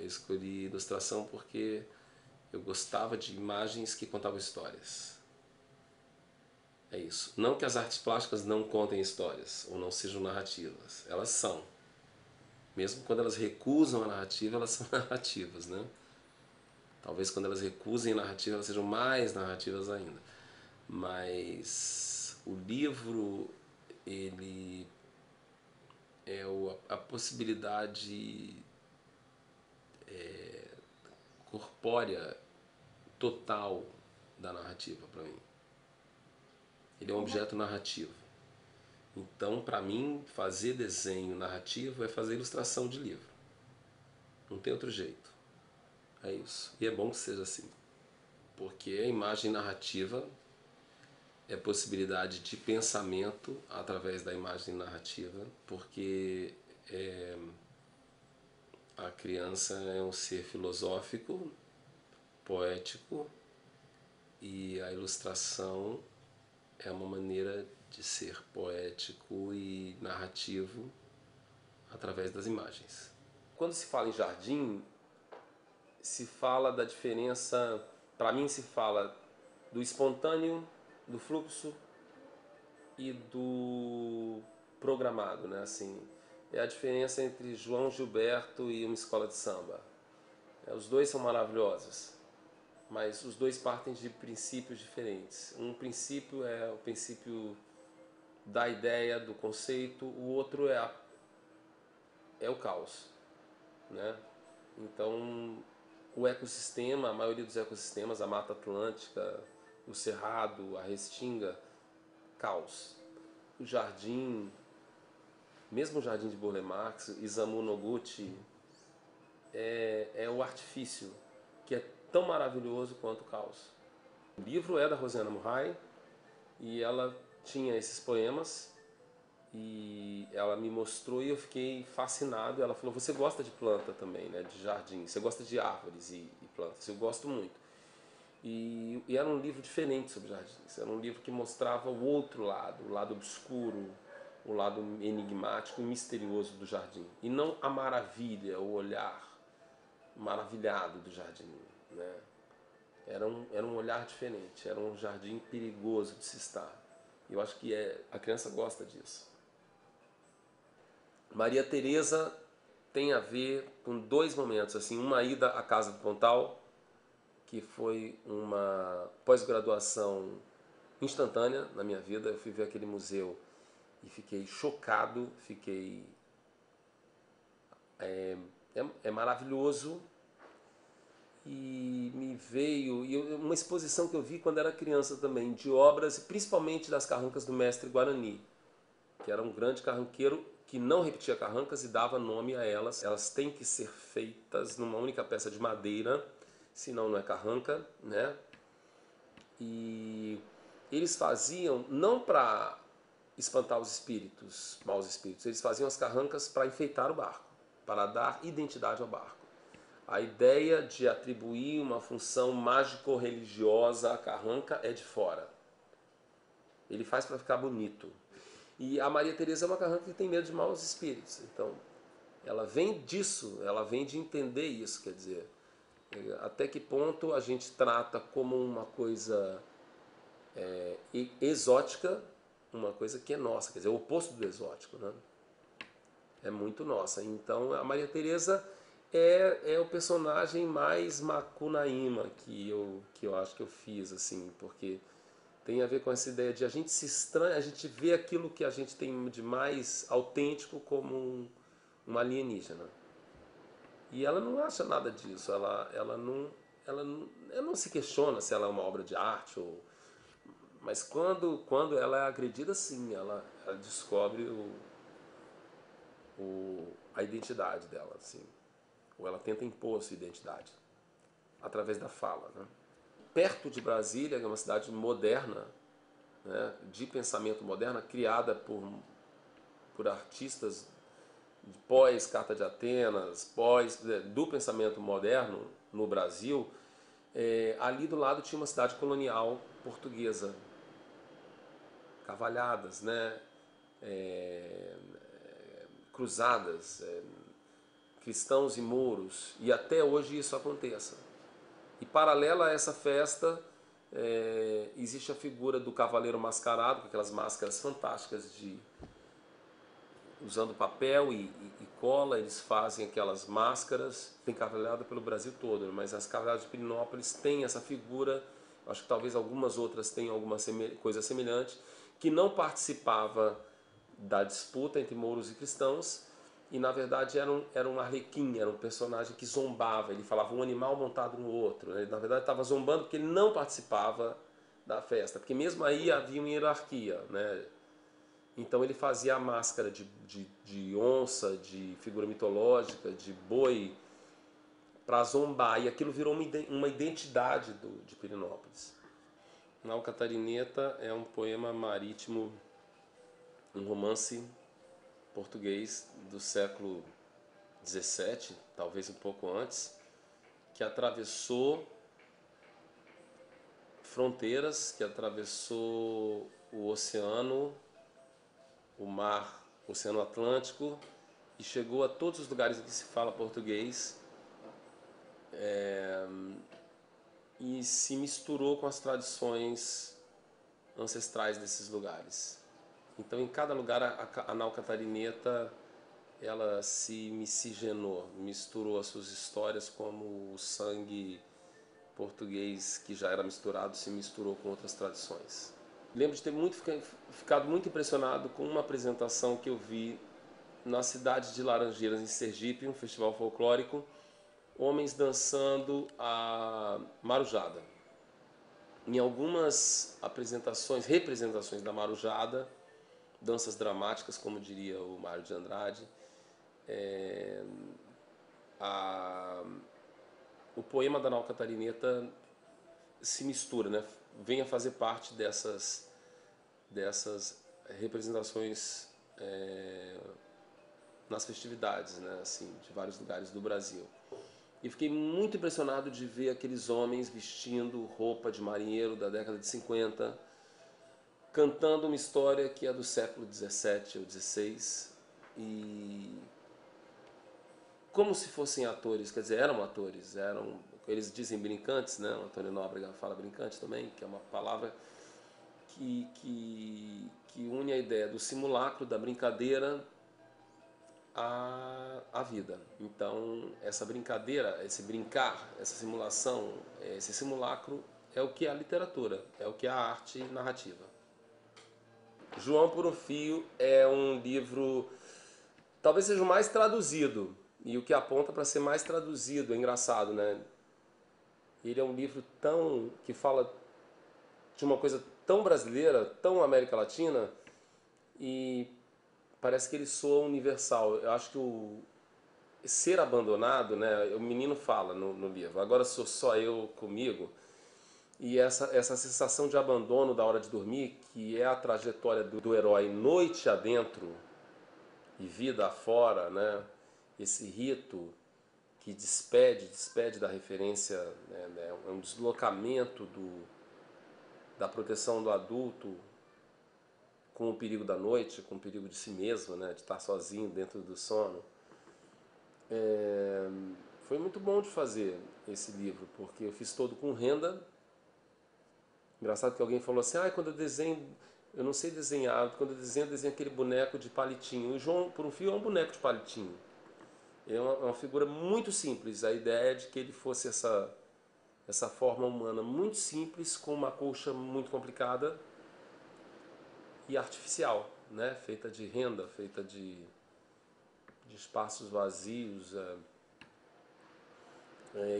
Eu escolhi ilustração porque eu gostava de imagens que contavam histórias. É isso. Não que as artes plásticas não contem histórias ou não sejam narrativas. Elas são. Mesmo quando elas recusam a narrativa, elas são narrativas, né? Talvez quando elas recusem a narrativa, elas sejam mais narrativas ainda. Mas o livro, ele é a possibilidade corpórea total da narrativa para mim. Ele é um Como, objeto narrativo. Então, para mim, fazer desenho narrativo é fazer ilustração de livro. Não tem outro jeito. É isso. E é bom que seja assim. Porque a imagem narrativa é possibilidade de pensamento através da imagem narrativa, porque a criança é um ser filosófico, poético, e a ilustração é uma maneira de ser poético e narrativo através das imagens. Quando se fala em jardim, se fala da diferença, para mim se fala do espontâneo, do fluxo e do programado, né? Assim, é a diferença entre João Gilberto e uma escola de samba. Os dois são maravilhosos, mas os dois partem de princípios diferentes. Um princípio é o princípio da ideia, do conceito, o outro é o caos, né? Então, o ecossistema, a maioria dos ecossistemas, a Mata Atlântica, o Cerrado, a Restinga, caos. O jardim, mesmo o jardim de Burle Marx, Isamu Noguchi, é o artifício, que é tão maravilhoso quanto o caos. O livro é da Rosiana Murray e ela tinha esses poemas e ela me mostrou e eu fiquei fascinado. Ela falou: você gosta de planta também, né? De jardim, você gosta de árvores e plantas. Eu gosto muito. E era um livro diferente sobre jardins. Era um livro que mostrava o outro lado, o lado obscuro, o lado enigmático e misterioso do jardim. E não a maravilha, o olhar maravilhado do jardim, né? Era um olhar diferente, era um jardim perigoso de se estar. E eu acho que a criança gosta disso. Maria Teresa tem a ver com dois momentos, assim, uma ida à Casa do Pontal, que foi uma pós-graduação instantânea na minha vida. Eu fui ver aquele museu e fiquei chocado, é maravilhoso e me veio uma exposição que eu vi quando era criança também de obras, principalmente das carrancas do mestre Guarani, que era um grande carranqueiro que não repetia carrancas e dava nome a elas. Elas têm que ser feitas numa única peça de madeira, senão não é carranca, né? E eles faziam não para espantar os espíritos, maus espíritos, eles faziam as carrancas para enfeitar o barco, para dar identidade ao barco. A ideia de atribuir uma função mágico-religiosa à carranca é de fora. Ele faz para ficar bonito. E a Maria Teresa é uma carranca que tem medo de maus espíritos. Então, ela vem disso, ela vem de entender isso, quer dizer, até que ponto a gente trata como uma coisa exótica, uma coisa que é nossa, quer dizer, o oposto do exótico, né? É muito nossa. Então a Maria Teresa é o personagem mais Macunaíma que eu acho que eu fiz, assim, porque tem a ver com essa ideia de a gente se estranha, a gente vê aquilo que a gente tem de mais autêntico como um alienígena. E ela não acha nada disso, ela não se questiona se ela é uma obra de arte ou, mas quando ela é agredida, sim, ela descobre a identidade dela, assim. Ou ela tenta impor a sua identidade através da fala, né? Perto de Brasília, que é uma cidade moderna, né, de pensamento moderno, criada por artistas pós Carta de Atenas, do pensamento moderno no Brasil, ali do lado tinha uma cidade colonial portuguesa, Cavalhadas, né? Cruzadas, cristãos e mouros, e até hoje isso aconteça. E paralela a essa festa, existe a figura do cavaleiro mascarado, com aquelas máscaras fantásticas de usando papel e cola, eles fazem aquelas máscaras, tem carvalhada pelo Brasil todo, mas as carvalhadas de Pirenópolis têm essa figura, acho que talvez algumas outras tenham alguma coisa semelhante, que não participava da disputa entre mouros e cristãos, e na verdade era um arlequim, era um personagem que zombava, ele falava um animal montado no outro, ele na verdade estava zombando porque ele não participava da festa, porque mesmo aí havia uma hierarquia, né? Então ele fazia a máscara de onça, de figura mitológica, de boi, para zombar. E aquilo virou uma identidade de Pirenópolis. Nau Catarineta é um poema marítimo, um romance português do século XVII, talvez um pouco antes, que atravessou fronteiras, que atravessou o oceano, o mar, o Oceano Atlântico, e chegou a todos os lugares em que se fala português, e se misturou com as tradições ancestrais desses lugares. Então, em cada lugar, a nau catarineta ela se miscigenou, misturou as suas histórias como o sangue português que já era misturado se misturou com outras tradições. Lembro de ter ficado muito impressionado com uma apresentação que eu vi na cidade de Laranjeiras, em Sergipe, um festival folclórico, homens dançando a marujada. Em algumas representações da marujada, danças dramáticas, como diria o Mário de Andrade, o poema da nau catarineta se mistura, né? Vem a fazer parte dessas representações nas festividades, né? Assim, de vários lugares do Brasil. E fiquei muito impressionado de ver aqueles homens vestindo roupa de marinheiro da década de 50, cantando uma história que é do século 17 ou 16, e como se fossem atores, quer dizer, eram atores, eles dizem brincantes, né? O Antônio Nóbrega fala brincante também, que é uma palavra que une a ideia do simulacro, da brincadeira, a vida. Então, essa brincadeira, esse brincar, essa simulação, esse simulacro é o que é a literatura, é o que é a arte narrativa. João por um Fio é um livro, talvez seja o mais traduzido, e o que aponta para ser mais traduzido, é engraçado, né? Ele é um livro que fala de uma coisa tão brasileira, tão América Latina, e parece que ele soa universal. Eu acho que o ser abandonado, né? O menino fala no livro, agora sou só eu comigo, e essa sensação de abandono da hora de dormir, que é a trajetória do herói noite adentro e vida afora, né? Esse rito que despede da referência, né? É um deslocamento da proteção do adulto com o perigo da noite, com o perigo de si mesmo, né? De estar sozinho dentro do sono. Foi muito bom de fazer esse livro, porque eu fiz todo com renda. Engraçado que alguém falou assim, quando eu desenho, eu não sei desenhar, quando eu desenho aquele boneco de palitinho. O João por um Fio é um boneco de palitinho. É uma figura muito simples, a ideia é de que ele fosse essa forma humana muito simples, com uma colcha muito complicada e artificial, né? Feita de renda, feita de espaços vazios,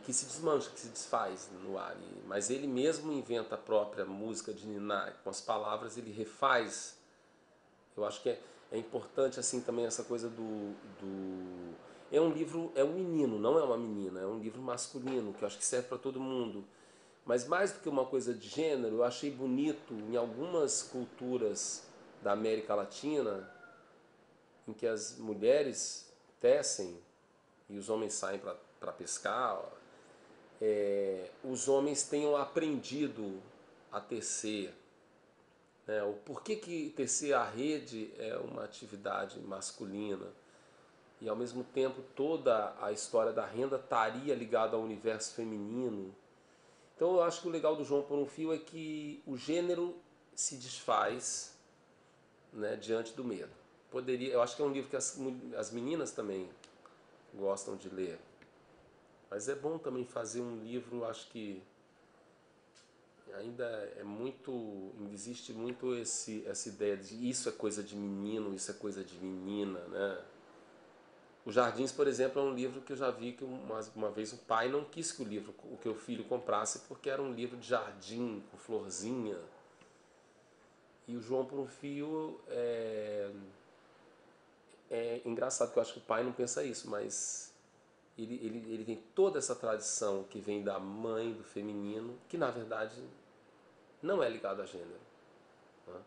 que se desmancha, que se desfaz no ar. Mas ele mesmo inventa a própria música de niná, com as palavras ele refaz. Eu acho que é importante assim também essa coisa é um livro, é um menino, não é uma menina, é um livro masculino, que eu acho que serve para todo mundo. Mas mais do que uma coisa de gênero, eu achei bonito em algumas culturas da América Latina, em que as mulheres tecem e os homens saem para pescar, os homens tenham aprendido a tecer. O porquê que tecer a rede é uma atividade masculina. e ao mesmo tempo toda a história da renda estaria ligada ao universo feminino. Então eu acho que o legal do João por um Fio é que o gênero se desfaz, né, diante do medo. Eu acho que é um livro que as meninas também gostam de ler. Mas é bom também fazer um livro, acho que ainda é muito, existe muito essa ideia de isso é coisa de menino, isso é coisa de menina, né? Os Jardins, por exemplo, é um livro que eu já vi que uma vez o pai não quis que o que o filho comprasse porque era um livro de jardim, com florzinha. E o João por um Fio é engraçado, que eu acho que o pai não pensa isso, mas ele tem toda essa tradição que vem da mãe, do feminino, que na verdade não é ligado a gênero, né?